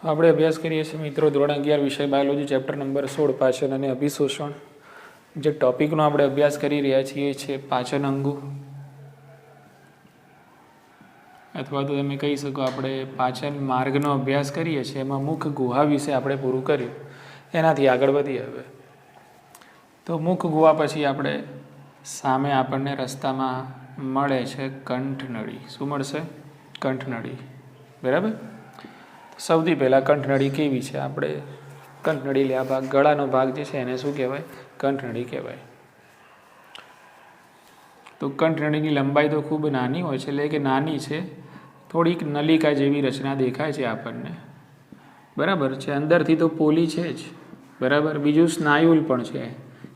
તો આપણે અભ્યાસ કરીએ છીએ મિત્રો ધોરણ 11 વિષય બાયોલોજી ચેપ્ટર નંબર 16 પાચન અને અભિશોષણ. જે ટોપિકનો આપણે અભ્યાસ કરી રહ્યા છીએ એ છે પાચન અંગો, અથવા તો તમે કહી શકો આપણે પાચન માર્ગનો અભ્યાસ કરીએ છીએ. એમાં મુખ ગુહા વિશે આપણે પૂરું કર્યું, એનાથી આગળ વધીએ. હવે તો મુખ ગુહા પછી આપણે સામે આપણને રસ્તામાં મળે છે કંઠનળી. શું મળશે? કંઠનળી. બરાબર. સૌથી પહેલાં કંઠનળી કેવી છે? આપણે કંઠનળી લે આ ભાગ, ગળાનો ભાગ જે છે એને શું કહેવાય? કંઠનળી કહેવાય. તો કંઠનળીની લંબાઈ તો ખૂબ નાની હોય છે, એટલે કે નાની છે, થોડીક નલિકા જેવી રચના દેખાય છે આપણને. બરાબર છે. અંદરથી તો પોલી છે જ. બરાબર. બીજું સ્નાયુલ પણ છે,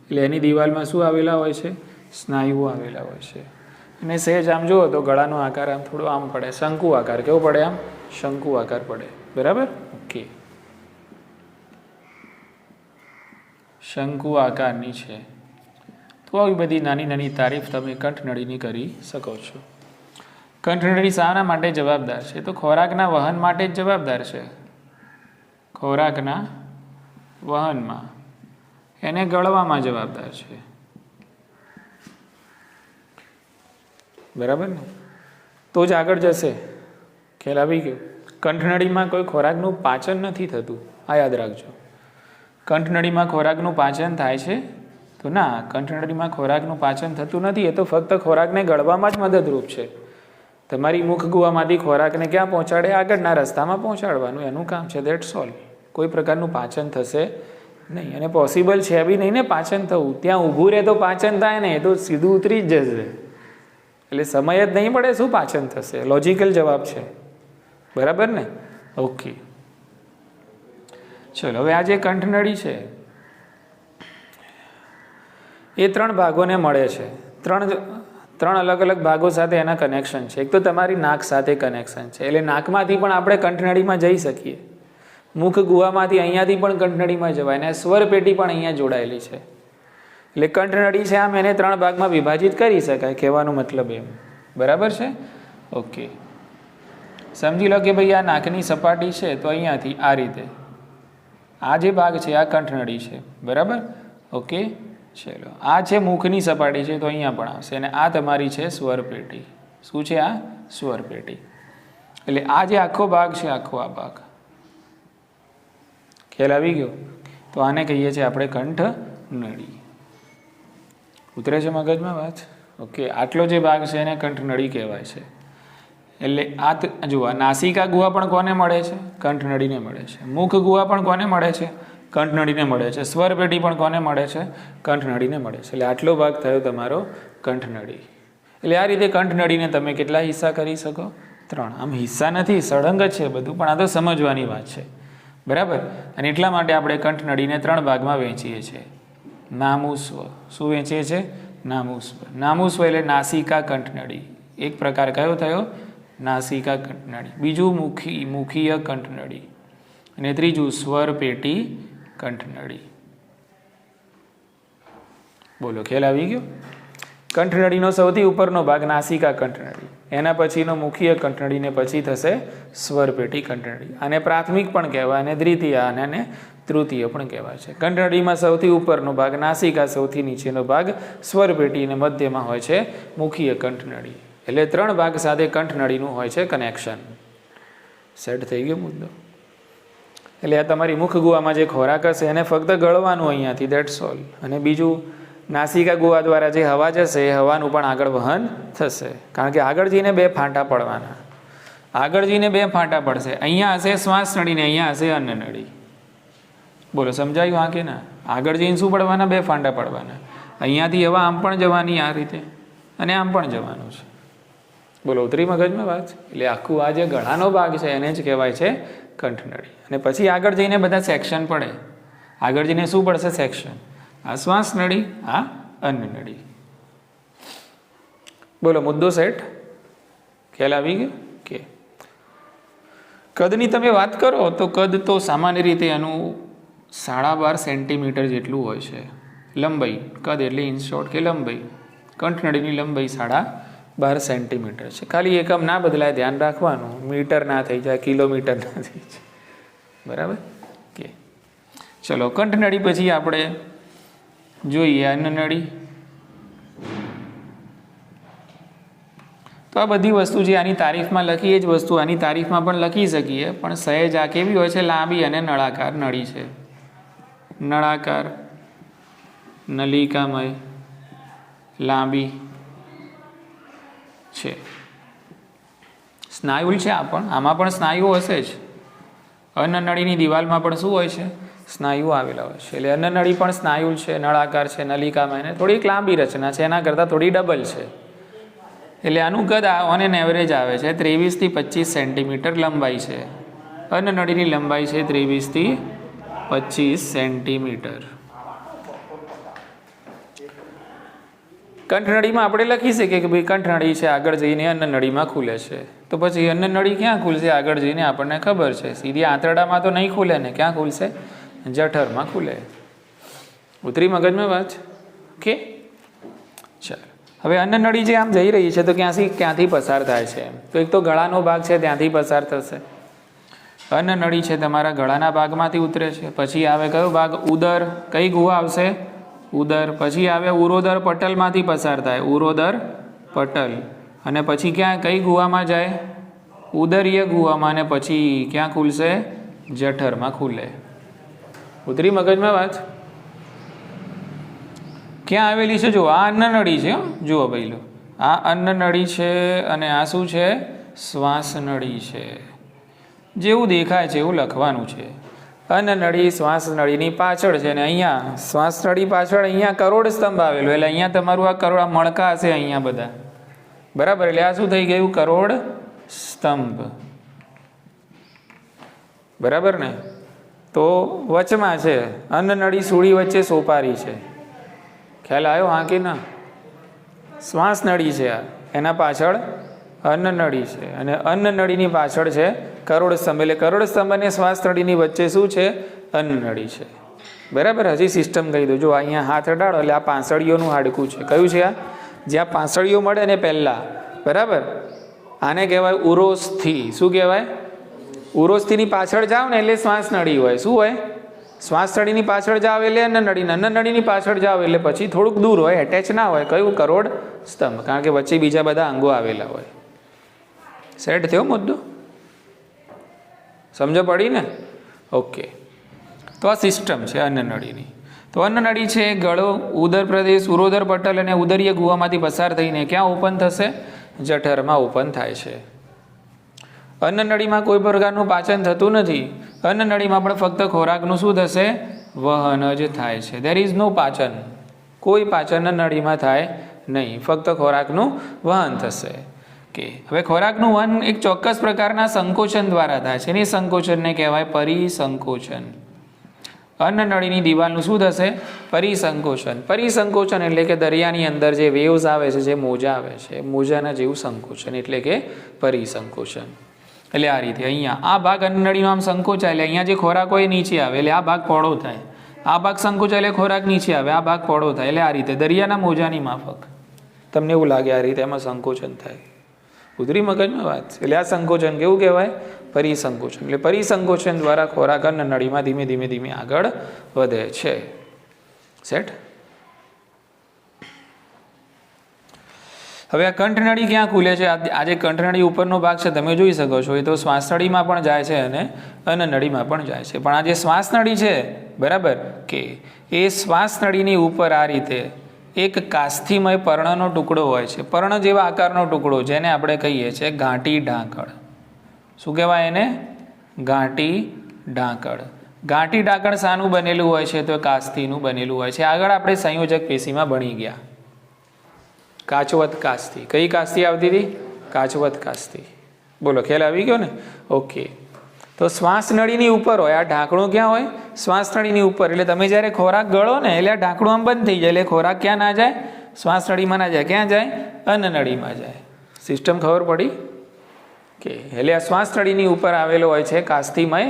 એટલે એની દિવાલમાં શું આવેલા હોય છે? સ્નાયુઓ આવેલા હોય છે. અને સહેજ આમ જુઓ તો ગળાનો આકાર આમ થોડો આમ પડે, શંકુ આકાર. કેવો પડે? આમ શંકુ આકાર પડે. બરાબર. ઓકે, શંકુ આકારની છે. તો આવી બધી નાની નાની તારીફ તમે કંઠનળીની કરી શકો છો. કંઠનળી શાના માટે જવાબદાર છે? તો ખોરાકના વહન માટે જ જવાબદાર છે. ખોરાકના વહનમાં, એને ગળવામાં જવાબદાર છે. બરાબર ને? તો જ આગળ જશે. ખ્યાલ આવી ગયો? કંઠનળીમાં કોઈ ખોરાકનું પાચન નથી થતું, આ યાદ રાખજો. કંઠનળીમાં ખોરાકનું પાચન થાય છે? તો ના, કંઠનળીમાં ખોરાકનું પાચન થતું નથી. એ તો ફક્ત ખોરાકને ગળવામાં જ મદદરૂપ છે. તમારી મુખ ગુહામાંથી ખોરાકને ક્યાં પહોંચાડે? આગળના રસ્તામાં પહોંચાડવાનું એનું કામ છે. That's all. કોઈ પ્રકારનું પાચન થશે નહીં, અને પોસિબલ છે બી નહીં ને પાચન થવું. ત્યાં ઊભું રહે તો પાચન થાય ને, એ તો સીધું ઉતરી જ જશે. એટલે સમય જ નહીં પડે, શું પાચન થશે? લોજિકલ જવાબ છે. બરાબર ને? ઓકે, ચલો. હવે આ જે કંઠનળી છે એ 3 ભાગોને મળે છે. ત્રણ અલગ અલગ ભાગો સાથે એના કનેક્શન છે. એક તો તમારી નાક સાથે કનેક્શન છે, એટલે નાકમાંથી પણ આપણે કંઠનળીમાં જઈ શકીએ. મુખ ગુહામાંથી અહીંયાથી પણ કંઠનળીમાં જવાય, અને સ્વર પેટી પણ અહીંયા જોડાયેલી છે. એટલે કંઠનળી છે આમ એને 3 ભાગમાં વિભાજિત કરી શકાય, કહેવાનો મતલબ એમ. બરાબર છે? ઓકે, સમજી લો કે ભાઈ આ નાકની સપાટી છે, તો અહીંયાથી આ રીતે આ જે ભાગ છે આ કંઠનળી છે. બરાબર. ઓકે, ચલો. આ છે મુખની સપાટી છે, તો અહીંયા પણ આવશે. અને આ તમારી છે સ્વર પેટી. શું છે આ? સ્વર પેટી. એટલે આ જે આખો ભાગ છે, આખો આ ભાગ, ખ્યાલ આવી ગયો? તો આને કહીએ છીએ આપણે કંઠનળી. ઉતરે છે મગજમાં વાત? ઓકે, આટલો જે ભાગ છે એને કંઠનળી કહેવાય છે. એટલે આ જુઓ, નાસિકા ગુહા પણ કોને મળે છે? કંઠનળીને મળે છે. મુખ ગુહા પણ કોને મળે છે? કંઠનળીને મળે છે. સ્વર પેટી પણ કોને મળે છે? કંઠનળીને મળે છે. એટલે આટલો ભાગ થયો તમારો કંઠનળી. એટલે આ રીતે કંઠનળીને તમે કેટલા હિસ્સા કરી શકો? 3. આમ હિસ્સા નથી, સળંગ જ છે બધું, પણ આ તો સમજવાની વાત છે. બરાબર. અને એટલા માટે આપણે કંઠનળીને 3 ભાગમાં વહેંચીએ છીએ. નામુસ્વ. શું વહેંચીએ છીએ? નામુસ્વ. નામુસ્વ એટલે નાસિકા કંઠનળી. એક પ્રકાર કયો થયો? નાસિકા કંઠનળી. બીજું મુખીય કંઠનળી. અને ત્રીજું સ્વર પેટી કંઠનળી. બોલો, ખ્યાલ આવી ગયો? કંઠનળીનો સૌથી ઉપરનો ભાગ નાસિકા કંઠનળી, એના પછીનો મુખીય કંઠનળી, ને પછી થશે સ્વર પેટી કંઠનળી. આને પ્રાથમિક પણ કહેવાય, અને દ્વિતીય અને તૃતીય પણ કહેવાય છે. કંઠનળીમાં સૌથી ઉપરનો ભાગ નાસિકા, સૌથી નીચેનો ભાગ સ્વર પેટી, અને મધ્યમાં હોય છે મુખીય કંઠનળી. એટલે 3 ભાગ સાથે કંઠનળીનું હોય છે કનેક્શન. સેટ થઈ ગયો મુદ્દો? એટલે આ તમારી મુખ ગુહામાં જે ખોરાક હશે એને ફક્ત ગળવાનું અહીંયાથી, દેટ્સ ઓલ. અને બીજું નાસિકા ગુહા દ્વારા જે હવા જશે એ હવાનું પણ આગળ વહન થશે, કારણ કે આગળ જઈને 2 ફાંટા પડવાના. આગળ જઈને 2 ફાંટા પડશે. અહીંયા હશે શ્વાસ નળી ને અહીંયા હશે અન્ન નળી. બોલો, સમજાયું? હા કે ના? આગળ જઈને શું પડવાના? 2 ફાંટા પડવાના. અહીંયાથી હવા આમ પણ જવાની આ રીતે, અને આમ પણ જવાનું છે. બોલો, ઉતરી મગજમાં વાત? એટલે આખું આ જે ગળાનો ભાગ છે એને જ કહેવાય છે કંઠનળી. અને પછી આગળ જઈને બધા સેક્શન પડે. આગળ જઈને શું પડશે? સેક્શન. આ શ્વાસ નળી, આ અન્ન નળી. બોલો, મુદ્દો સેટ? ખ્યાલ આવી ગયો? કે કદની તમે વાત કરો તો કદ તો સામાન્ય રીતે એનું 12.5 સેન્ટીમીટર જેટલું હોય છે લંબાઈ. કદ એટલે ઇન શોર્ટ કે લંબાઈ. કંઠનળીની લંબાઈ 12.5 સેન્ટીમીટર છે. ખાલી એકમ ના બદલાય, ધ્યાન રાખવાનું. મીટર ના થઈ જાય, કિલોમીટર ના થઈ જાય. બરાબર કે ચલો કંઠનળી પછી આપણે જોઈએ અન્નનળી. તો આ બધી વસ્તુ જે આની તારીફમાં લખી એ જ વસ્તુ આની તારીફમાં પણ લખી શકીએ, પણ સહેજ આ કેવી હોય છે, લાંબી અને નળાકાર નળી છે. નળાકાર, નલિકામય, લાંબી છે. સ્નાયુ છે. આમાં પણ સ્નાયુઓ હશે જ. અન્નનળીની દિવાલમાં પણ શું હોય છે? સ્નાયુ આવેલા હોય છે. એટલે અન્નનળી પણ સ્નાયુ છે, નળાકાર છે, નલિકામય અને થોડીક લાંબી રચના છે, એના કરતાં થોડી ડબલ છે. એટલે આનું કદ ઓન એન એવરેજ આવે છે 23 થી 25 સેન્ટીમીટર લંબાઈ છે. અન્નનળીની લંબાઈ છે 23 થી 25 સેન્ટીમીટર. કંઠનળીમાં આપણે લખી શકીએ કે ભાઈ કંઠનળી છે, આગળ જઈને અન્નનળીમાં ખુલે છે. તો પછી અન્નનળી ક્યાં ખુલશે આગળ જઈને આપણને ખબર છે. સીધી આંતરડામાં તો નહીં ખુલે ને, ક્યાં ખુલશે? જઠરમાં ખુલે. ઉતરી મગજમાં વાત? ઓકે, ચાલો. હવે અન્નનળી જે આમ જઈ રહી છે તો ક્યાંથી પસાર થાય છે? તો એક તો ગળાનો ભાગ છે, ત્યાંથી પસાર થશે. અન્નનળી છે તમારા ગળાના ભાગમાંથી ઉતરે છે. પછી આવે કયો ભાગ? ઉદર. કઈ ગુહા આવશે? ઉદર. પછી આવે ઉરોદર પટલમાંથી પસાર થાય, ઉરોદર પટલ. અને પછી ક્યાં કઈ ગુહામાં જાય? ઉદરીય ગુહામાં. અને પછી ક્યાં ખુલશે? જઠરમાં ખુલે. ઉતરી મગજમાં વાત? ક્યાં આવેલી છે? જુઓ, આ અન્નનળી છે. જુઓ ભાઈ લો, આ અન્નનળી છે અને આ શું છે? શ્વાસનળી છે. જેવું દેખાય છે એવું લખવાનું છે. અન્નનળી શ્વાસનળીની પાછળ છે. અને અહીંયા શ્વાસનળી પાછળ અહીંયા કરોડ સ્તંભ આવેલો. એટલે અહીંયા તમારું આ કરોડ મણકા હશે અહીંયા બધા, બરાબર? એટલે આ શું થઈ ગયું? કરોડ સ્તંભ, બરાબર ને? તો વચમાં છે અન્નનળી, સૂળી વચ્ચે સોપારી છે. ખ્યાલ આવ્યો? હા કે ના? શ્વાસનળી છે આ, એના પાછળ અન્નનળી છે. અને અન્નનળીની પાછળ છે કરોડ સ્તંભ. એટલે કરોડ સ્તંભ અને શ્વાસનળીની વચ્ચે શું છે? અન્નનળી છે, બરાબર? હજી સિસ્ટમ કહી દો. જો અહીંયા હાથ અડાડો એટલે આ પાંસળીઓનું હાડકું છે. કયું છે આ? જ્યાં પાંસળીઓ મળે ને પહેલાં, બરાબર? આને કહેવાય ઉરોસ્થિ. શું કહેવાય? ઉરોસ્થિની પાછળ જાઓ ને એટલે શ્વાસનળી હોય. શું હોય? શ્વાસનળીની પાછળ જાઓ એટલે અન્નનળી, અન્નનળીની પાછળ જાઓ એટલે પછી થોડુંક દૂર હોય, એટેચ ના હોય. કયું? કરોડ સ્તંભ. કારણ કે વચ્ચે બીજા બધા અંગો આવેલા હોય. સેટ થયો મુદ્દો? સમજ પડી ને? ઓકે. તો આ સિસ્ટમ છે અન્નનળીની. તો અન્નનળી છે ગળો, ઉદર પ્રદેશ, ઉરોદર પટલ અને ઉદરીય ગુહામાંથી પસાર થઈને ક્યાં ઓપન થશે? જઠરમાં ઓપન થાય છે. અન્નનળીમાં કોઈ પ્રકારનું પાચન થતું નથી. અન્નનળીમાં પણ ફક્ત ખોરાકનું શું થશે? વહન જ થાય છે. દેર ઇઝ નો પાચન. કોઈ પાચન નળીમાં થાય નહીં, ફક્ત ખોરાકનું વહન થશે. કે હવે ખોરાકનું વહન એક ચોક્કસ પ્રકારના સંકોચન દ્વારા થાય છે. એની સંકોચનને કહેવાય પરિસંકોચન. અન્નનળીની દિવાલનું શું થશે? પરિસંકોચન. પરિસંકોચન એટલે કે દરિયાની અંદર જે વેવ્સ આવે છે, જે મોજા આવે છે, મોજાના જેવું સંકોચન એટલે કે પરિસંકોચન. એટલે આ રીતે અહીંયા આ ભાગ અન્નનળીનો આમ સંકોચાય એટલે અહીંયા જે ખોરાક હોય એ નીચે આવે એટલે આ ભાગ પહોળો થાય. આ ભાગ સંકોચાય એટલે ખોરાક નીચે આવે, આ ભાગ પહોળો થાય. એટલે આ રીતે દરિયાના મોજાની માફક તમને એવું લાગે આ રીતે એમાં સંકોચન થાય. ઉતરી મગજમાં વાત? એટલે આ સંકોચન કેવું કહેવાય? પરિસંકોચન. એટલે પરિસંકોચન દ્વારા ખોરાક અન્નનળીમાં ધીમે ધીમે ધીમે આગળ વધે છે. સેટ? હવે આ કંઠનળી ક્યાં ખુલે છે? આ જે કંઠનળી ઉપરનો ભાગ છે તમે જોઈ શકો છો, એ તો શ્વાસનળીમાં પણ જાય છે અને અન્નનળીમાં પણ જાય છે. પણ આ જે શ્વાસનળી છે, બરાબર, કે એ શ્વાસનળીની ઉપર આ રીતે એક કાસ્થિમય પર્ણનો ટુકડો હોય છે. પર્ણ જેવા આકારનો ટુકડો, જેને આપણે કહીએ છીએ ગાંઠી ઢાંકણ. શું કહેવાય એને? ગાંઠી ઢાંકણ. ગાંઠી ઢાંકણ શાનું બનેલું હોય છે? તો કાસ્થિનું બનેલું હોય છે. આગળ આપણે સંયોજક પેશીમાં ભણી ગયા. કાચવત કાસ્થિ. કઈ કાસ્થિ આવતી હતી? કાચવત કાસ્થિ. બોલો, ખ્યાલ આવી ગયો ને? ઓકે. તો શ્વાસનળીની ઉપર હોય આ ઢાંકણું. ક્યાં હોય? શ્વાસનળીની ઉપર. એટલે તમે જ્યારે ખોરાક ગળો ને એટલે આ ઢાંકણું આમ બંધ થઈ જાય. એટલે ખોરાક ક્યાં ના જાય? શ્વાસનળીમાં ના જાય. ક્યાં જાય? અન્નનળીમાં જાય. સિસ્ટમ ખબર પડી? કે એટલે આ શ્વાસનળીની ઉપર આવેલો હોય છે કાસ્થિમય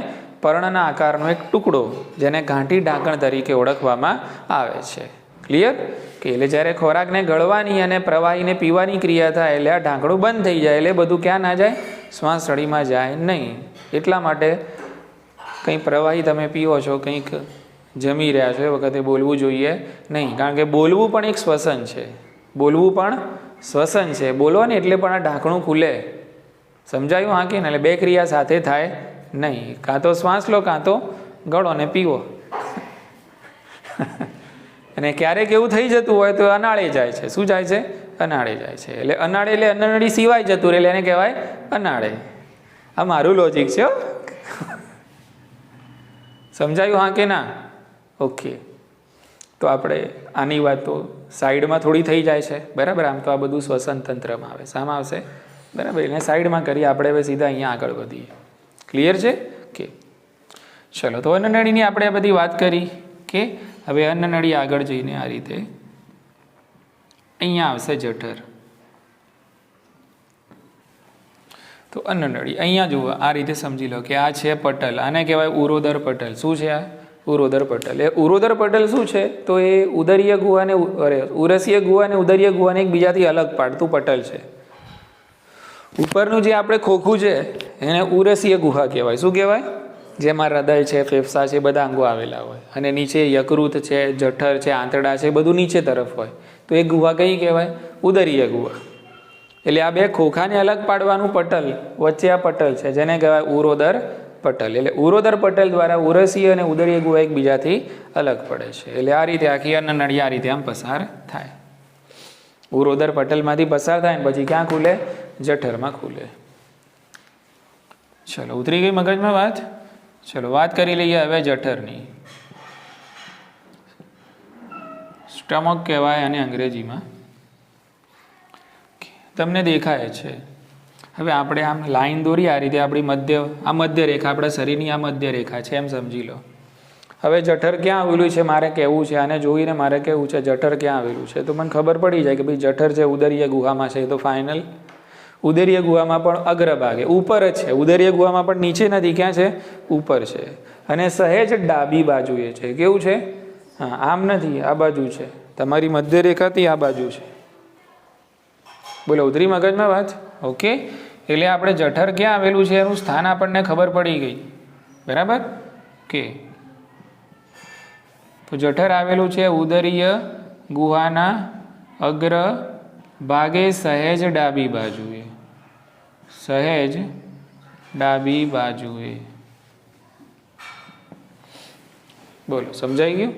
પર્ણના આકારનો એક ટુકડો, જેને ગાંઠી ઢાંકણ તરીકે ઓળખવામાં આવે છે. ક્લિયર? કે એટલે જ્યારે ખોરાકને ગળવાની અને પ્રવાહીને પીવાની ક્રિયા થાય એટલે આ ઢાંકણું બંધ થઈ જાય. એટલે બધું ક્યાં ના જાય? શ્વાસનળીમાં જાય નહીં. એટલા માટે કંઈ પ્રવાહી તમે પીવો છો, કંઈક જમી રહ્યા છો, એ વખતે બોલવું જોઈએ નહીં, કારણ કે બોલવું પણ એક શ્વસન છે. બોલવું પણ શ્વસન છે. બોલો ને એટલે પણ આ ઢાંકણું ખુલે. સમજાયું? હા કે ને? એટલે બે ક્રિયા સાથે થાય નહીં. કાં તો શ્વાસ લો, કાં તો ગળો ને પીવો. અને ક્યારેક એવું થઈ જતું હોય તો અનાળે જાય છે. શું જાય છે? અનાળે જાય છે. એટલે અનાળે એટલે અન્નનળી સિવાય જતું રહે, એટલે એને કહેવાય અનાળે. આ મારું લોજિક છે. સમજાયું? હા કે ના? ઓકે. તો આપણે આની વાત તો સાઈડમાં થોડી થઈ જાય છે, બરાબર. આમ તો આ બધું શ્વસન તંત્રમાં આવે. શામાં આવશે? બરાબર. એને સાઈડમાં કરીએ આપણે. હવે સીધા અહીંયા આગળ વધીએ. ક્લિયર છે કે? ચલો, તો અન્નનળીની આપણે આ બધી વાત કરી કે હવે અન્નનળી આગળ જઈને આ રીતે અહીંયા આવશે જઠર. તો અન્નનળી અહીંયા જુઓ, આ રીતે સમજી લો કે આ છે પટલ. આને કહેવાય ઉરોદર પટલ. શું છે આ? ઉરોદર પટલ. એ ઉરોદર પટલ શું છે? તો એ ઉદરીય ગુહાને ઉરસીય ગુહા અને ઉદરીય ગુહાને એકબીજાથી અલગ પાડતું પટલ છે. ઉપરનું જે આપણે ખોખું છે એને ઉરસીય ગુહા કહેવાય. શું કહેવાય? જેમાં હૃદય છે, ફેફસા છે, બધા અંગો આવેલા હોય. અને નીચે યકૃત છે, જઠર છે, આંતરડા છે, બધું નીચે તરફ હોય. તો એ ગુહા કઈ કહેવાય? ઉદરીય ગુહા. એટલે આ બે ખોખાને અલગ પાડવાનું પટલ, વચ્ચે આ પટલ છે જેને કહેવાય ઉરોદર પટલ. એટલે ઉરોદર પટલ દ્વારા ઉરસીય અને ઉદરીય ગુહા એકબીજાથી અલગ પડે છે. એટલે આ રીતે આખી અન્નનળી આ રીતે આમ પસાર થાય. ઉરોદર પટલમાંથી પસાર થાય ને પછી ક્યાં ખુલે? જઠરમાં ખુલે. ચલો, ઉતરી ગઈ મગજમાં વાત? ચલો, વાત કરી લઈએ હવે જઠરની. સ્ટમક કહેવાય અને અંગ્રેજીમાં. તમને દેખાય છે. હવે આપણે આમ લાઈન દોરી આ રીતે, આપણી મધ્ય રેખા, આપણા શરીરની આ મધ્ય રેખા છે એમ સમજી લો. હવે જઠર ક્યાં આવેલું છે મારે કહેવું છે, આને જોઈને મારે કહેવું છે જઠર ક્યાં આવેલું છે. તો મને ખબર પડી જાય કે ભાઈ જઠર છે ઉદરીય ગુહામાં છે. તો ફાઇનલ ઉદરીય ગુહામાં પણ અગ્રભાગે ઉપર જ છે. ઉદરીય ગુહામાં પણ નીચે નથી. ક્યાં છે? ઉપર છે. અને સહેજ ડાબી બાજુએ છે. કેવું છે? હા, આમ નથી, આ બાજુ છે. તમારી મધ્ય રેખાથી આ બાજુ છે. બોલો, ઉતરી મગજમાં વાત? ઓકે. એટલે આપણે જઠર ક્યાં આવેલું છે એનું સ્થાન આપણને ખબર પડી ગઈ, બરાબર કે? તો જઠર આવેલું છે ઉદરીય ગુહાના અગ્ર ભાગે, સહેજ ડાબી બાજુએ. સહેજ ડાબી બાજુએ. બોલો, સમજાઈ ગયું?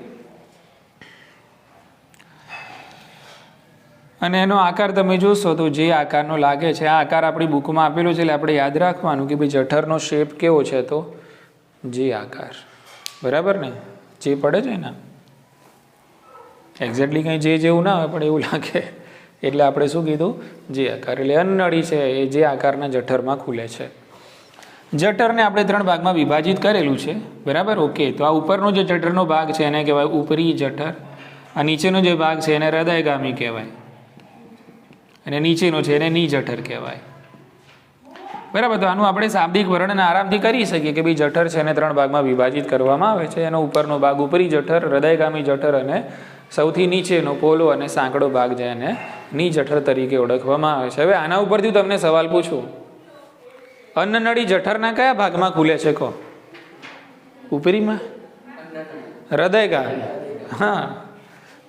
અને એનો આકાર તમે જોશો તો જે આકારનો લાગે છે, આ આકાર આપણી બુકમાં આપેલો છે. એટલે આપણે યાદ રાખવાનું કે ભાઈ જઠરનો શેપ કેવો છે? તો જે આકાર, બરાબર ને? જે પડે છે ને, એક્ઝેક્ટલી કંઈ જે જેવું ના હોય પણ એવું લાગે, એટલે આપણે શું કીધું? જે આકાર. એટલે અન્નનળી છે એ જે આકારના જઠરમાં ખુલે છે. જઠરને આપણે 3 ભાગમાં વિભાજિત કરેલું છે, બરાબર? ઓકે. તો આ ઉપરનો જે જઠરનો ભાગ છે એને કહેવાય ઉપરી જઠર. આ નીચેનો જે ભાગ છે એને હૃદયગામી કહેવાય. અને નીચેનો છે એને ની જઠર કહેવાય, બરાબર? તો આનું આપણે શાબ્દિક વર્ણન આરામથી કરી શકીએ કે ભાઈ જઠર છે એને 3 ભાગમાં વિભાજિત કરવામાં આવે છે. એનો ઉપરનો ભાગ ઉપરી જઠર, હૃદયગામી જઠર, અને સૌથી નીચેનો પોલો અને સાંકડો ભાગ છે એને ની જઠર તરીકે ઓળખવામાં આવે છે. હવે આના ઉપરથી તમને સવાલ પૂછું, અન્નનળી જઠરના કયા ભાગમાં ખુલે છે? કહો. ઉપરીમાં? હૃદયગામી. હા,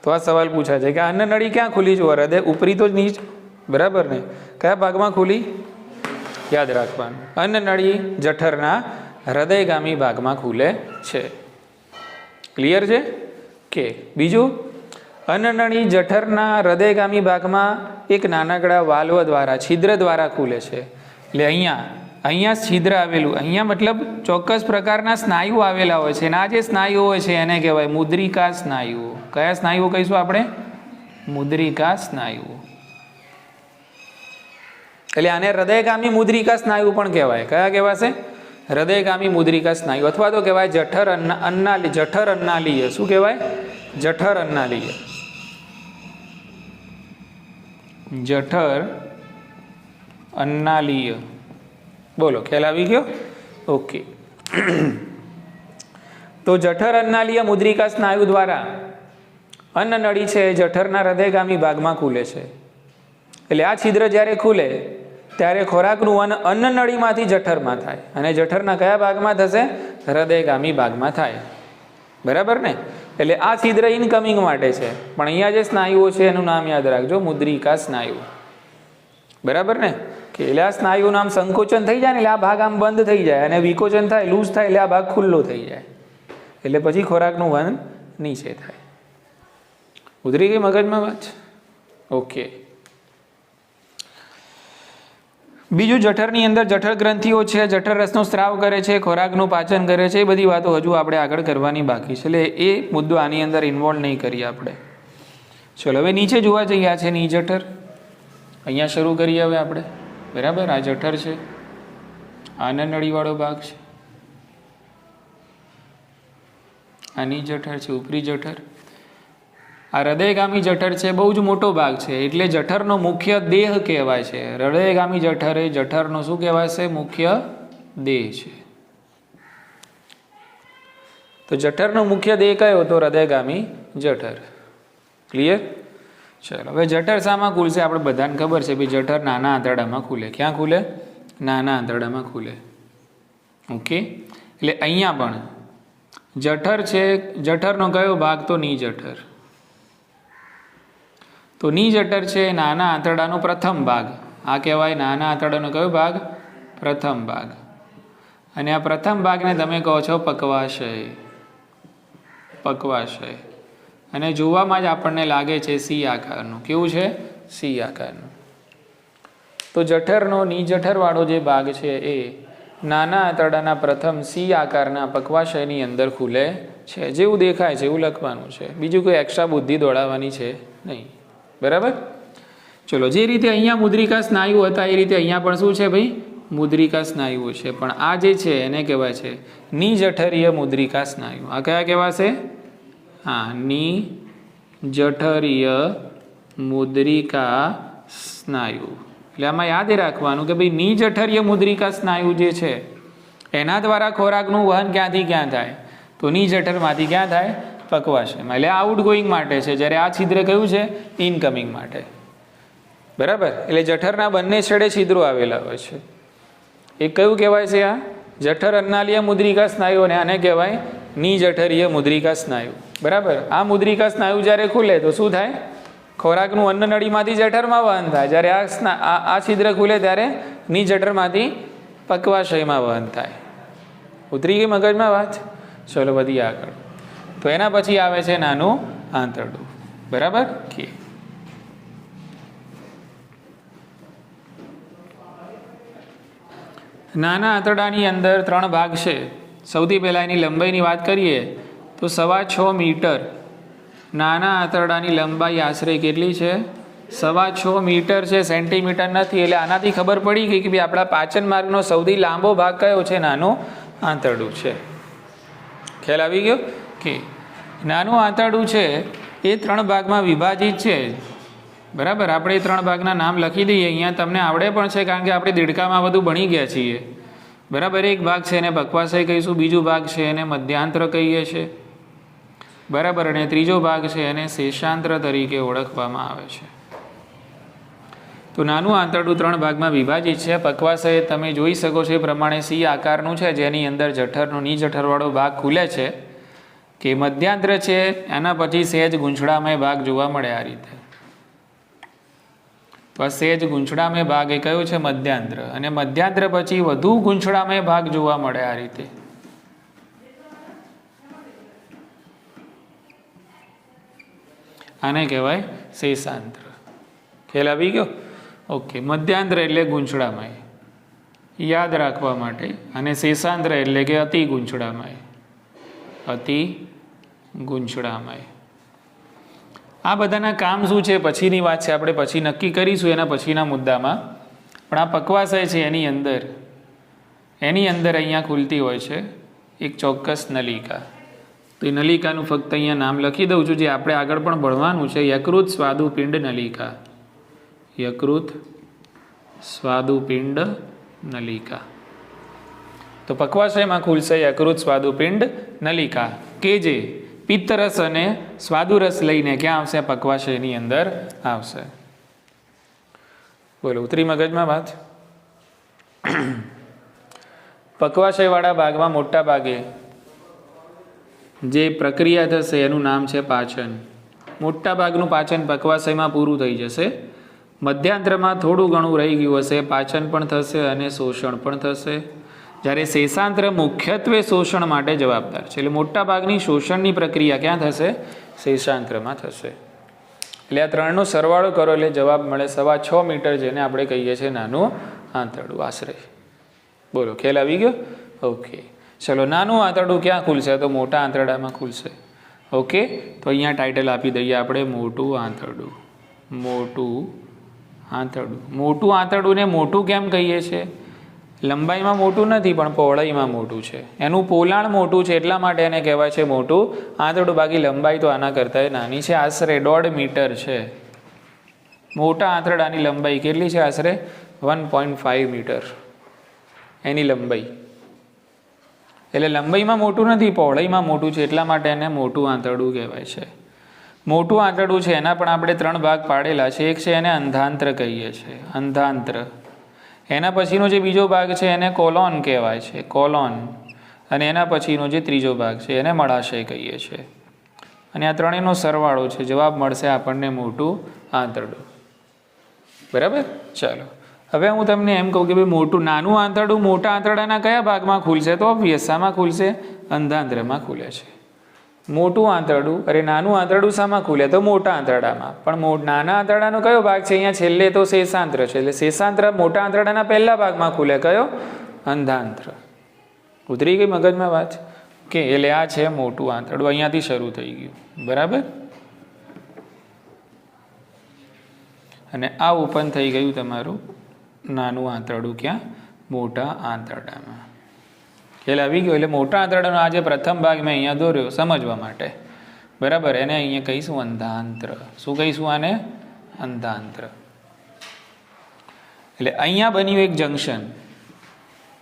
તો આ સવાલ પૂછાય છે કે અન્નનળી ક્યાં ખુલી છે? હૃદય ઉપરી તો નીચ, બરાબર ને? કયા ભાગમાં ખુલી? યાદ રાખવાનું, અન્નનળી જઠરના હૃદયગામી ભાગમાં ખુલે છે. ક્લિયર છે કે? બીજું, અન્નનળી જઠરના હૃદયગામી ભાગમાં એક નાનકડા વાલ્વ દ્વારા, છિદ્ર દ્વારા ખુલે છે. એટલે અહીંયા છિદ્ર આવેલું, અહીંયા મતલબ ચોક્કસ પ્રકારના સ્નાયુઓ આવેલા હોય છે. અને આ જે સ્નાયુઓ હોય છે એને કહેવાય મુદ્રિકા સ્નાયુઓ. કયા સ્નાયુઓ કહીશું આપણે? મુદ્રિકા સ્નાયુઓ. એટલે આને હૃદયગામી મુદ્રિકા સ્નાયુ પણ કહેવાય. કયા કહેવાશે? હૃદયગામી મુદ્રિકા સ્નાયુ. અથવા તો કહેવાય જઠર અન્નાલીય. શું કહેવાય? જઠર અન્નાલીય. જઠર અન્નાલીય. બોલો, ખ્યાલ આવી ગયો? ઓકે. તો જઠર અન્નાલીય મુદ્રિકા સ્નાયુ દ્વારા અન્નનળી છે એ જઠરના હૃદયગામી ભાગમાં ખુલે છે. એટલે આ છિદ્ર જ્યારે ખુલે ત્યારે ખોરાકનું અન્નનળીમાંથી જઠરમાં થાય. અને જઠરના કયા ભાગમાં થશે? હૃદયગામી ભાગમાં થાય, બરાબર ને? એટલે આ છિદ્ર ઇનકમિંગ માટે છે, પણ અહીંયા જે સ્નાયુઓ છે એનું નામ યાદ રાખજો, મુદ્રિકા સ્નાયુ, બરાબર ને? કે એટલે આ સ્નાયુનું આમ સંકોચન થઈ જાય ને એટલે આ ભાગ આમ બંધ થઈ જાય, અને વિકોચન થાય, લૂઝ થાય એટલે આ ભાગ ખુલ્લો થઈ જાય, એટલે પછી ખોરાકનું વહન નીચે થાય. ઉતરી ગઈ મગજમાં વાત? ઓકે. બીજું, જઠરની અંદર જઠર ગ્રંથિઓ છે, જઠર રસનો સ્ત્રાવ કરે છે, ખોરાકનું પાચન કરે છે, એ બધી વાતો હજુ આપણે આગળ કરવાની બાકી છે, એટલે એ મુદ્દો આની અંદર ઇન્વોલ્વ નહીં કરીએ આપણે. ચલો હવે નીચે જોવા જઈએ. આ છે નિજઠર, અહીંયા શરૂ કરીએ હવે આપણે, બરાબર? આ જઠર છે, આનંદ નળીવાળો ભાગ છે, આ નિજઠર છે, ઉપરી જઠર. આ હૃદયગામી જઠર છે, બહુ જ મોટો ભાગ છે, એટલે જઠરનો મુખ્ય દેહ કહેવાય છે. હૃદયગામી જઠર એ જઠરનો શું કહેવાય છે? મુખ્ય દેહ છે. તો જઠરનો મુખ્ય દેહ કયો? તો હૃદયગામી જઠર. ક્લિયર? ચલો હવે જઠર શામાં ખુલશે? આપણે બધાને ખબર છે ભાઈ, જઠર નાના આંતરડામાં ખુલે. ક્યાં ખુલે? નાના આંતરડામાં ખુલે. ઓકે, એટલે અહીંયા પણ જઠર છે, જઠરનો કયો ભાગ? તો નિજઠર. તો નિજઠર છે નાના આંતરડાનો પ્રથમ ભાગ. આ કહેવાય નાના આંતરડાનો કયો ભાગ? પ્રથમ ભાગ. અને આ પ્રથમ ભાગને તમે કહો છો પક્વાશય. પક્વાશય. અને જોવામાં જ આપણને લાગે છે સી આકારનું. કેવું છે? સી આકારનું. તો જઠરનો નિજઠરવાળો જે ભાગ છે એ નાના આંતરડાના પ્રથમ સી આકારના પક્વાશયની અંદર ખુલે છે. જેવું દેખાય છે એવું લખવાનું છે, બીજું કોઈ એક્સ્ટ્રા બુદ્ધિ દોડાવવાની છે નહીં, બરાબર? ચલો, જે રીતે અહીંયા મુદ્રિકા સ્નાયુ હતા એ રીતે અહીંયા પણ શું છે ભાઈ? મુદ્રિકા સ્નાયુઓ છે, પણ આ જે છે એને કહેવાય છે નિજઠરીય મુદ્રિકા સ્નાયુ. આ કયા કહેવાશે? હા, નિજઠરીય મુદ્રિકા સ્નાયુ. એટલે આમાં યાદ રાખવાનું કે ભાઈ નિજઠરીય મુદ્રિકા સ્નાયુ જે છે એના દ્વારા ખોરાકનું વહન ક્યાંથી ક્યાં થાય? તો નિજઠરમાંથી ક્યાં થાય? પક્વાશયમાં. એટલે આઉટ ગોઈંગ માટે છે, જ્યારે આ છિદ્ર કયું છે? ઇનકમિંગ માટે, બરાબર? એટલે જઠરના બંને છેડે છિદ્રો આવેલા હોય છે. એક કયું કહેવાય છે? આ જઠર અન્નાલીય મુદ્રિકા સ્નાયુ, અને આને કહેવાય નિજઠરીય મુદ્રિકા સ્નાયુ, બરાબર? આ મુદ્રિકા સ્નાયુ જ્યારે ખુલે તો શું થાય? ખોરાકનું અન્ન નળીમાંથી જઠરમાં વહન થાય. જ્યારે આ છિદ્ર ખુલે ત્યારે નિજઠરમાંથી પક્વાશયમાં વહન થાય. ઉતરી ગઈ મગજમાં વાત? ચલો વધીએ આગળ. તો એના પછી આવે છે નાનું આંતરડું, બરાબર? કે નાના આંતરડાની અંદર 3 ભાગ છે. સૌથી પહેલાં એની લંબાઈની વાત કરીએ તો 6.25 મીટર. નાના આંતરડાની લંબાઈ આશરે કેટલી છે? 6.25 મીટર છે, સેન્ટીમીટર નથી. એટલે આનાથી ખબર પડી ગઈ કે ભાઈ આપણા પાચન માર્ગનો સૌથી લાંબો ભાગ કયો છે? નાનું આંતરડું છે. ખ્યાલ આવી ગયો? કે નાનું આંતરડું છે એ 3 ભાગમાં વિભાજિત છે, બરાબર? આપણે એ 3 ભાગના નામ લખી દઈએ. અહીંયા તમને આવડે પણ છે, કારણ કે આપણે દેડકામાં બધું ભણી ગયા છીએ, બરાબર? એક ભાગ છે એને પક્વાશય કહીશું, બીજો ભાગ છે એને મધ્યાંત્ર કહીએ છીએ, બરાબર? અને ત્રીજો ભાગ છે એને શેષાંત્ર તરીકે ઓળખવામાં આવે છે. તો નાનું આંતરડું 3 ભાગમાં વિભાજિત છે. પક્વાશય તમે જોઈ શકો છો એ પ્રમાણે સી આકારનું છે, જેની અંદર જઠરનો નિજઠરવાળો ભાગ ખુલે છે. કે મધ્યાંત્ર છે એના પછી સહેજ ગૂંચળામય ભાગ જોવા મળે આ રીતે. તો આ સહેજ ગૂંચળામય ભાગ એ કયો છે? મધ્યાંત્ર. અને મધ્યાંત્ર પછી વધુ ગૂંચળામય ભાગ જોવા મળે આ રીતે. આને કહેવાય શેષાંત્ર. ખ્યાલ આવી ગયો? ઓકે. મધ્યાંત્ર એટલે ગૂંચળામય, યાદ રાખવા માટે. અને શેષાંત્ર એટલે કે અતિ ગૂંચળામય. અતિ ગૂંચળામય. આ બધાના કામ શું છે પછીની વાત છે, આપણે પછી નક્કી કરીશું એના પછીના મુદ્દામાં. પણ આ પક્વાશય છે એની અંદર અહીંયા ખુલતી હોય છે એક ચોક્કસ નલિકા. તો એ નલિકાનું ફક્ત અહીંયા નામ લખી દઉં છું, જે આપણે આગળ પણ ભણવાનું છે. યકૃત સ્વાદુપિંડ નલિકા. યકૃત સ્વાદુપિંડ નલિકા. તો પક્વાશયમાં ખુલશે યકૃત સ્વાદુપિંડ નલિકા, કે જે પિત્તરસ અને સ્વાદુરસ લઈને ક્યાં આવશે? પક્વાશયની અંદર આવશે. બોલો, ઉતરી મગજમાં વાત? પક્વાશયવાળા ભાગમાં મોટા ભાગે જે પ્રક્રિયા થશે એનું નામ છે પાચન. મોટાભાગનું પાચન પક્વાશયમાં પૂરું થઈ જશે. મધ્યાંતરમાં થોડું ઘણું રહી ગયું હશે, પાચન પણ થશે અને શોષણ પણ થશે. જ્યારે શેષાંત્ર મુખ્યત્વે શોષણ માટે જવાબદાર છે. એટલે મોટાભાગની શોષણની પ્રક્રિયા ક્યાં થશે? શેષાંત્રમાં થશે. એટલે આ ત્રણનો સરવાળો કરો એટલે જવાબ મળે 6.25 મીટર, જેને આપણે કહીએ છીએ નાનું આંતરડું આશરે. બોલો, ખ્યાલ આવી ગયો? ઓકે, ચલો. નાનું આંતરડું ક્યાં ખુલશે? તો મોટા આંતરડામાં ખુલશે. ઓકે, તો અહીંયા ટાઇટલ આપી દઈએ આપણે, મોટું આંતરડું. મોટું આંતરડું. મોટું આંતરડુંને મોટું કેમ કહીએ છીએ? લંબાઈમાં મોટું નથી પણ પહોળાઈમાં મોટું છે. એનું પોલાણ મોટું છે એટલા માટે એને કહેવાય છે મોટું આંતરડું. બાકી લંબાઈ તો આના કરતાં નાની છે, આશરે 1.5 મીટર છે. મોટા આંતરડાની લંબાઈ કેટલી છે? આશરે 1.5 મીટર એની લંબાઈ. એટલે લંબાઈમાં મોટું નથી, પહોળાઈમાં મોટું છે એટલા માટે એને મોટું આંતરડું કહેવાય છે. મોટું આંતરડું છે એના પણ આપણે 3 ભાગ પાડેલા છે. એક છે એને અંધાંત્ર કહીએ છીએ, અંધાંત્ર. એના પછીનો જે બીજો ભાગ છે એને કોલોન કહેવાય છે, કોલોન. અને એના પછીનો જે ત્રીજો ભાગ છે એને મળાશય કહીએ છીએ. અને આ ત્રણેયનો સરવાળો છે, જવાબ મળશે આપણને મોટું આંતરડું. બરાબર? ચાલો, હવે હું તમને એમ કહું કે ભાઈ મોટું નાનું આંતરડું મોટા આંતરડાના કયા ભાગમાં ખુલશે? તો ઓબ્વિયસ શામાં ખુલશે? અંધાંત્રમાં ખુલે છે. મોટું આંતરડું, અરે નાનું આંતરડું શામાં ખુલે? તો મોટા આંતરડામાં. પણ નાના આંતરડાનો કયો ભાગ છે? અહીંયા છેલ્લે તો શેષાંત્ર છે. એટલે શેષાંત્ર મોટા આંતરડાના પહેલા ભાગમાં ખુલે. કયો? અંધાંત્ર. ઉતરી ગઈ મગજમાં વાત? કે એટલે આ છે મોટું આંતરડું. અહીંયાથી શરૂ થઈ ગયું. બરાબર? અને આ ઓપન થઈ ગયું તમારું નાનું આંતરડું. ક્યાં? મોટા આંતરડામાં. ખ્યાલ આવી ગયો? એટલે મોટા આંતરડાનો આ જે પ્રથમ ભાગ મેં અહીંયા દોર્યો સમજવા માટે. બરાબર? એને અહીંયા કહીશું અંધાંત્ર. શું કહીશું આને? અંધાંત્ર. એટલે અહીંયા બન્યું એક જંક્શન.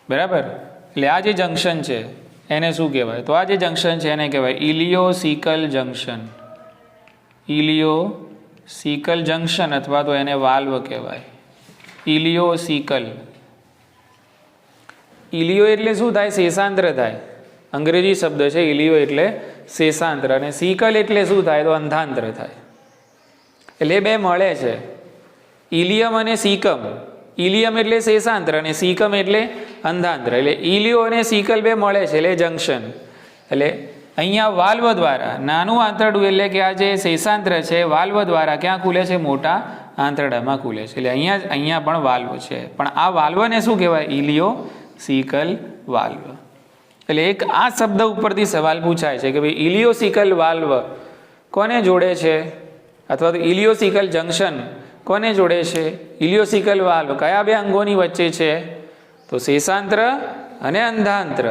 બરાબર? એટલે આ જે જંક્શન છે એને શું કહેવાય? તો આ જે જંક્શન છે એને કહેવાય ઇલિયોસિકલ જંક્શન. ઇલિયોસિકલ જંક્શન અથવા તો એને વાલ્વ કહેવાય. ઇલિયોસિકલ. ઇલિયો એટલે શું થાય? શેષાંત્ર થાય. અંગ્રેજી શબ્દ છે ઇલિયો એટલે શેષાંત્ર. અને સિકલ એટલે શું થાય? તો અંધાંત્ર થાય. એટલે બે મળે છે, ઇલિયમ અને સિકમ. ઇલિયમ એટલે શેષાંત્ર અને સિકમ એટલે અંધાંત્ર. એટલે ઇલિયો અને સિકલ બે મળે છે એટલે જંક્શન. એટલે અહીંયા વાલ્વ દ્વારા નાનું આંતરડું એટલે કે આ જે શેષાંત્ર છે વાલ્વ દ્વારા ક્યાં ખુલે છે? મોટા આંતરડામાં ખુલે છે. એટલે અહીંયા પણ વાલ્વ છે. પણ આ વાલ્વને શું કહેવાય? ઇલિયો સિકલ વાલ્વ. એટલે એક આ શબ્દ ઉપરથી સવાલ પૂછાય છે કે ભાઈ ઇલિયોસિકલ વાલ્વ કોને જોડે છે? અથવા તો ઇલિયોસિકલ જંક્શન કોને જોડે છે? ઇલિયોસિકલ વાલ્વ કયા બે અંગોની વચ્ચે છે? તો શેષાંત્ર અને અંધાંત્ર.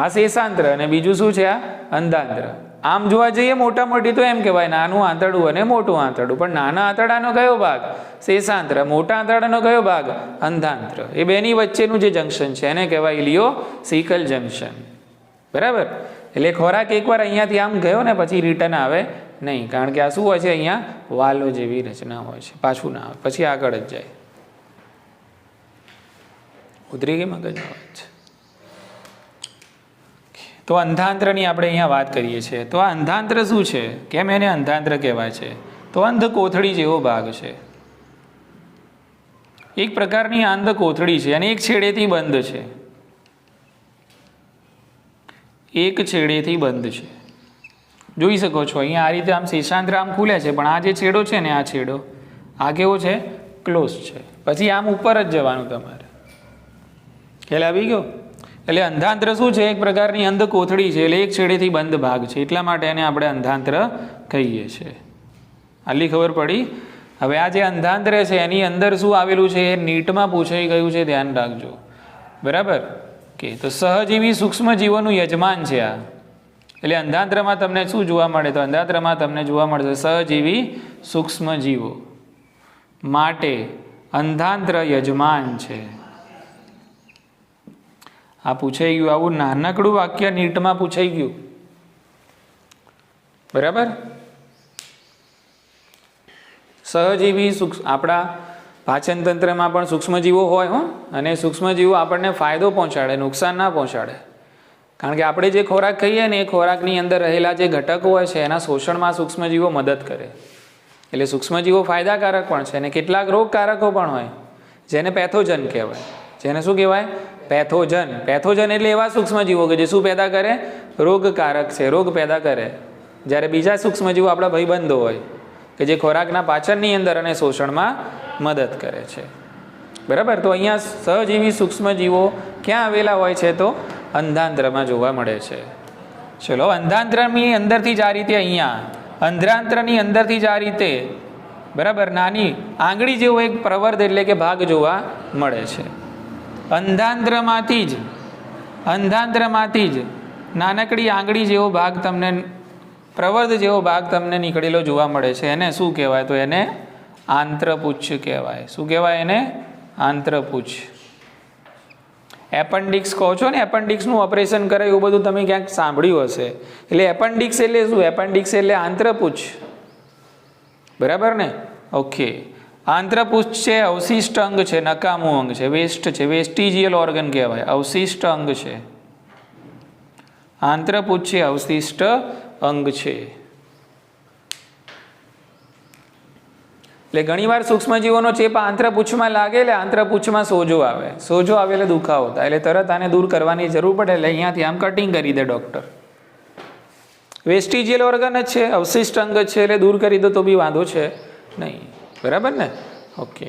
આ શેષાંત્ર અને બીજું શું છે? આ અંધાંત્ર. આમ જોવા જઈએ મોટા મોટી તો એમ કહેવાય નાનું આંતરડું અને મોટું આંતરડું. પણ નાના આંતરડાનો કયો ભાગ? શેષાંત્ર. મોટા આંતરડાનો કયો ભાગ? અંધાંત્ર. એ બેની વચ્ચેનું જે જંક્શન છે એને કહેવાય ઇલિયોસિકલ જંક્શન. બરાબર? એટલે ખોરાક એકવાર અહીંયાથી આમ ગયો ને પછી રિટર્ન આવે નહીં, કારણ કે આ શું હોય છે? અહીંયા વાલ્વ જેવી રચના હોય છે, પાછું ના આવે, પછી આગળ જ જાય. ઉતરી ગઈ મગજમાં વાત છે? તો અંધાંત્રની આપણે અહીંયા વાત કરીએ છીએ. તો આ અંધાંત્ર શું છે? કેમ એને અંધાંત્ર કહેવાય છે? તો અંધ કોથળી જેવો ભાગ છે. એક પ્રકારની અંધ કોથળી છે અને એક છેડેથી બંધ છે. એક છેડેથી બંધ છે. જોઈ શકો છો અહીંયા આ રીતે આમ શેષાંત્ર આમ ખુલે છે, પણ આ જે છેડો છે ને આ છેડો આ કેવો છે? ક્લોઝ છે. પછી આમ ઉપર જ જવાનું તમારે. ખ્યાલ આવી ગયો? એટલે અંધાંત્ર શું છે? એક પ્રકારની અંધ કોથળી છે. એટલે એક છેડેથી બંધ ભાગ છે એટલા માટે એને આપણે અંધાંત્ર કહીએ છીએ. આટલી ખબર પડી? હવે આ જે અંધાંત્ર છે એની અંદર શું આવેલું છે એ નીટમાં પૂછાઈ ગયું છે, ધ્યાન રાખજો. બરાબર? કે તો સહજીવી સૂક્ષ્મ જીવોનું યજમાન છે આ. એટલે અંધાંત્રમાં તમને શું જોવા મળે? તો અંધાંત્રમાં તમને જોવા મળશે સહજીવી સૂક્ષ્મ જીવો માટે અંધાંત્ર યજમાન છે. આ પૂછાઈ ગયું. આવું નાનકડું વાક્ય નીટમાં પૂછાઈ ગયું. બરાબર? સહજીવી આપણા પાચન તંત્રમાં પણ સૂક્ષ્મજીવો હોય હો, અને સૂક્ષ્મજીવો આપણને ફાયદો પહોંચાડે, નુકસાન ના પહોંચાડે. કારણ કે આપણે જે ખોરાક ખાઈએ ને એ ખોરાકની અંદર રહેલા જે ઘટકો હોય છે એના શોષણમાં સૂક્ષ્મજીવો મદદ કરે. એટલે સૂક્ષ્મજીવો ફાયદાકારક પણ છે અને કેટલાક રોગકારકો પણ હોય જેને પેથોજન કહેવાય. જેને શું કહેવાય? પેથોજન. પેથોજન એટલે એવા સૂક્ષ્મજીવો કે જે શું પેદા કરે? રોગકારક છે, રોગ પેદા કરે. જ્યારે બીજા સૂક્ષ્મજીવો આપણા ભાઈબંધો હોય કે જે ખોરાકના પાચનની અંદર અને શોષણમાં મદદ કરે છે. બરાબર. તો અહીંયા સહજીવી સૂક્ષ્મજીવો ક્યાં આવેલા હોય છે? તો અંધાંત્રમાં જોવા મળે છે. ચલો, અંધાંત્રની અંદરથી જ આ રીતે અહીંયા અંધાંત્રની અંદરથી જ આ રીતે બરાબર નાની આંગળી જેવો એક પ્રવર્ધ એટલે કે ભાગ જોવા મળે છે. અંધાંત્રમાંથી જ નાનકડી આંગળી જેવો ભાગ તમને પ્રવર્ધ જેવો ભાગ તમને નીકળેલો જોવા મળે છે. એને શું કહેવાય? તો એને આંત્રપુચ્છ કહેવાય. શું કહેવાય એને? આંત્રપુચ્છ. એપેન્ડિક્સ કહો છો ને, એપેન્ડિક્સનું ઓપરેશન કરે એવું બધું તમે ક્યાંક સાંભળ્યું હશે. એટલે એપેન્ડિક્સ એટલે શું? એપેન્ડિક્સ એટલે આંત્રપુચ્છ. બરાબર ને? ઓકે. આંત્રપુચ્છ છે અવશિષ્ટ અંગ છે, નકામું અંગ છે, વેસ્ટ છે, વેસ્ટિજિયલ ઓર્ગન કહેવાય, અવશિષ્ટ અંગ છે. આંત્રપુચ્છ એ અવશિષ્ટ અંગ છે. એટલે ઘણીવાર સૂક્ષ્મજીવોનો ચેપ આંત્રપુચ્છમાં લાગે એટલે આંત્રપુચ્છમાં સોજો આવે. સોજો આવે એટલે દુખાવો થાય. એટલે તરત આને દૂર કરવાની જરૂર પડે એટલે અહીંયાથી આમ કટિંગ કરી દે ડૉક્ટર. વેસ્ટિજિયલ ઓર્ગન જ છે, અવશિષ્ટ અંગ જ છે, એટલે દૂર કરી દો તો બી વાંધો છે નહીં. બરાબર ને? ઓકે.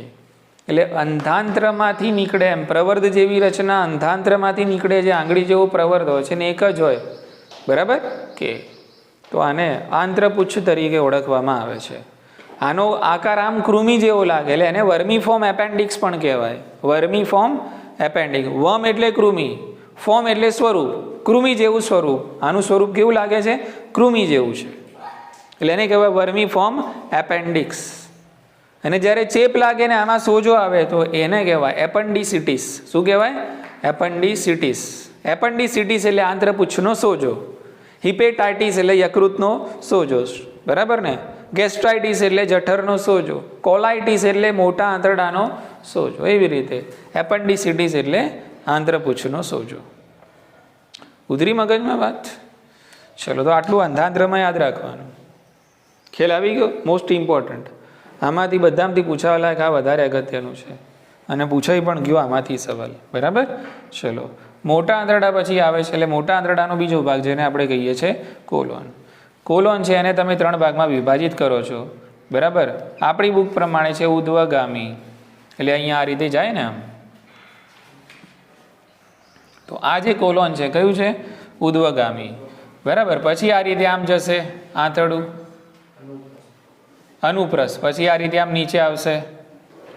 એટલે અંધાંત્રમાંથી નીકળે એમ પ્રવર્ધ જેવી રચના અંધાંત્રમાંથી નીકળે જે આંગળી જેવો પ્રવર્ધ હોય છે ને એક જ હોય. બરાબર કે? તો આને આંત્રપુચ્છ તરીકે ઓળખવામાં આવે છે. આનો આકાર આમ કૃમિ જેવો લાગે એટલે એને વર્મીફોર્મ એપેન્ડિક્સ પણ કહેવાય. વર્મીફોર્મ એપેન્ડિક્સ. વર્મ એટલે કૃમિ, ફોર્મ એટલે સ્વરૂપ, કૃમિ જેવું સ્વરૂપ. આનું સ્વરૂપ કેવું લાગે છે? કૃમિ જેવું છે. એટલે એને કહેવાય વર્મીફોર્મ એપેન્ડિક્સ. અને જ્યારે ચેપ લાગે ને આમાં સોજો આવે તો એને કહેવાય એપેન્ડિસિટિસ. શું કહેવાય? એપેન્ડિસિટિસ. એપેન્ડિસિટિસ એટલે આંત્રપુચ્છનો સોજો. હિપેટાઇટિસ એટલે યકૃતનો સોજો. બરાબર ને? ગેસ્ટ્રાઇટિસ એટલે જઠરનો સોજો. કોલાઇટિસ એટલે મોટા આંતરડાનો સોજો. એવી રીતે એપેન્ડિસિટિસ એટલે આંત્રપુચ્છનો સોજો. ઉધરી મગજમાં વાત? ચલો, તો આટલું અંધાંત્રમાં યાદ રાખવાનું. ખ્યાલ આવી ગયો? Most important. આમાંથી બધામાંથી પૂછાવા લાયક આ વધારે અગત્યનું છે અને પૂછાઈ પણ ગયો આમાંથી સવાલ. બરાબર? ચલો, મોટા આંતરડા પછી આવે છે એટલે મોટા આંતરડાનો બીજો ભાગ જેને આપણે કહીએ છીએ કોલોન. કોલોન છે એને તમે 3 ભાગમાં વિભાજિત કરો છો. બરાબર? આપણી બુક પ્રમાણે છે ઉદ્ધવગામી. એટલે અહીંયા આ રીતે જાય ને આમ. તો આ જે કોલોન છે કયું છે? ઉદ્ધવગામી. બરાબર? પછી આ રીતે આમ જશે આંતરડું અનુપ્રસ્થ. પછી આ રીતે આમ નીચે આવશે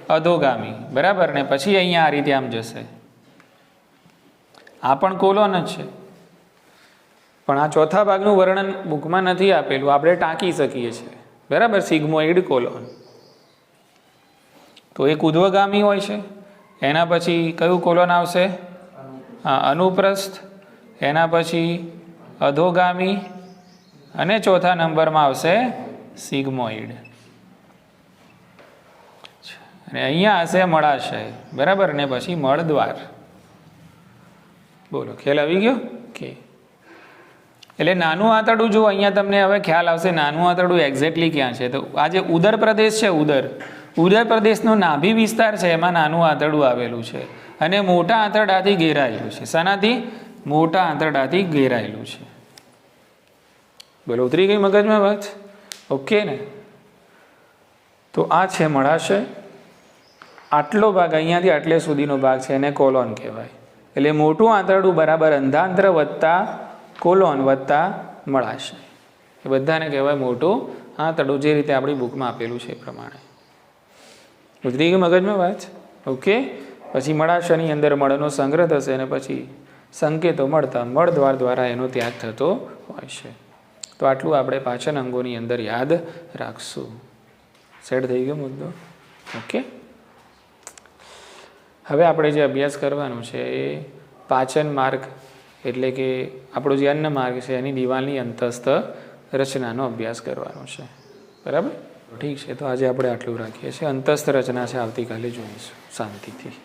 અધોગામી. બરાબર ને? પછી અહીંયા આ રીતે આમ જશે. આ પણ કોલોન જ છે પણ આ ચોથા ભાગનું વર્ણન બુકમાં નથી આપેલું, આપણે ટાંકી શકીએ છીએ. બરાબર? Sigmoid colon. તો એક ઉધ્વગામી હોય છે, એના પછી કયું કોલોન આવશે? હા, અનુપ્રસ્થ. એના પછી અધોગામી અને ચોથા નંબરમાં આવશે સિગ્મોઇડ. અને અહીંયા હશે મળાશય. બરાબર ને? પછી મળદ્વાર. બોલો, ખ્યાલ આવી ગયો કે? એટલે નાનું આંતરડું જો અહીંયા તમને હવે ખ્યાલ આવશે નાનું આંતરડું એક્ઝેક્ટલી ક્યાં છે. તો આ જે ઉદર પ્રદેશ છે, ઉદર પ્રદેશનો નાભી વિસ્તાર છે એમાં નાનું આંતરડું આવેલું છે અને મોટા આંતરડાથી ઘેરાયેલું છે. શાનાથી? મોટા આંતરડાથી ઘેરાયેલું છે. બોલો, ઉતરી ગઈ મગજમાં વાત? ઓકે ને? તો આ છે મળાશય. આટલો ભાગ અહીંયાથી આટલે સુધીનો ભાગ છે એને કોલોન કહેવાય. એટલે મોટું આંતરડું બરાબર અંધાંત્ર વત્તા કોલોન વત્તા મળાશય, એ બધાને કહેવાય મોટું આંતરડું, જે રીતે આપણી બુકમાં આપેલું છે એ પ્રમાણે. ઉતરી ગઈ મગજમાં વાત? ઓકે. પછી મળાશયની અંદર મળનો સંગ્રહ થશે અને પછી સંકેતો મળતા મળદ્વાર દ્વારા એનો ત્યાગ થતો હોય છે. તો આટલું આપણે પાચન અંગોની અંદર યાદ રાખશું. સેટ થઈ ગયો મુદ્દો? ઓકે. હવે આપણે જે અભ્યાસ કરવાનો છે એ પાચન માર્ગ એટલે કે આપણો જે અન્ન માર્ગ છે એની દિવાલની અંતસ્થ રચનાનો અભ્યાસ કરવાનો છે. બરાબર? ઠીક છે. તો આજે આપણે આટલું રાખીએ છીએ. અંતસ્થ રચના છે આવતીકાલે જોઈશું શાંતિથી.